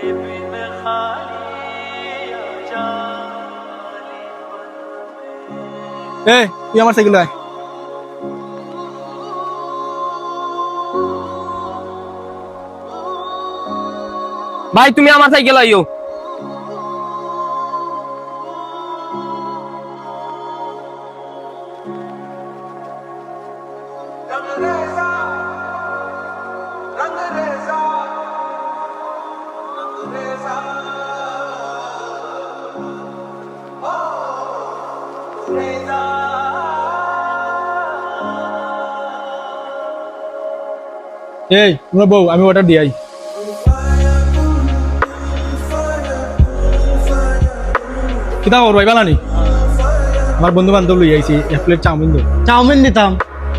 তুই আমার সাইকেল আয়। ভাই তুমি আমার সাইকেল আইও। তোমরা বউ, আমি অর্ডার দিয়াই। কিতা করবো বালানি? আমার বন্ধু বান্ধব লই আইছি, এক প্লেট চাউমিন দো। চাউমিন দিতাম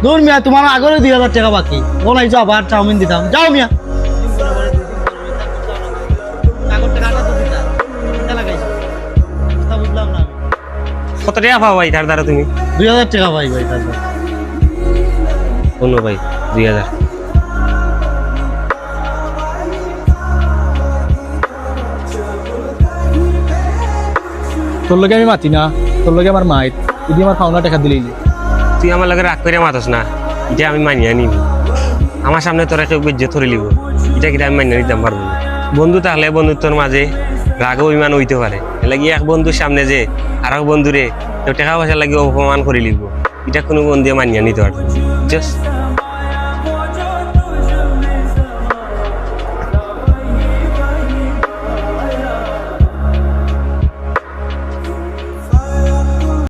দূর মিয়া, তোমার আগরে 2000 টাকা বাকি, বলাইছো আবার চাউমিন দিতাম, যাও মিয়া। কত টাকা পাও ভাই তার দ্বারা তুমি? 2000 টাকা পাই ভাই তার দ্বারা। শোনো ভাই 2000। তোর লগে আমি মাতি না, তোর লগে আমার মায়ের যদি আমার পাওনা টাকা দিলেই। তুই আমার লগে রাগ করে মাতস না, এটা আমি মানিয়ে নিবি। আমার সামনে তোরা কেউ বেজ্জে ধরে লিব, এটা কিন্তু আমি মানিয়ে নিতাম পারবো না। বন্ধু তাহলে বন্ধুত্বর মাঝে রাগ অভিমান হইতে পারে, এলাকি এক বন্ধুর সামনে যে আর এক বন্ধুরে টাকা পয়সা লাগে অপমান করে লিখবো, এটা কোনো বন্ধু মানিয়ে নিতে পারবো। জাস্ট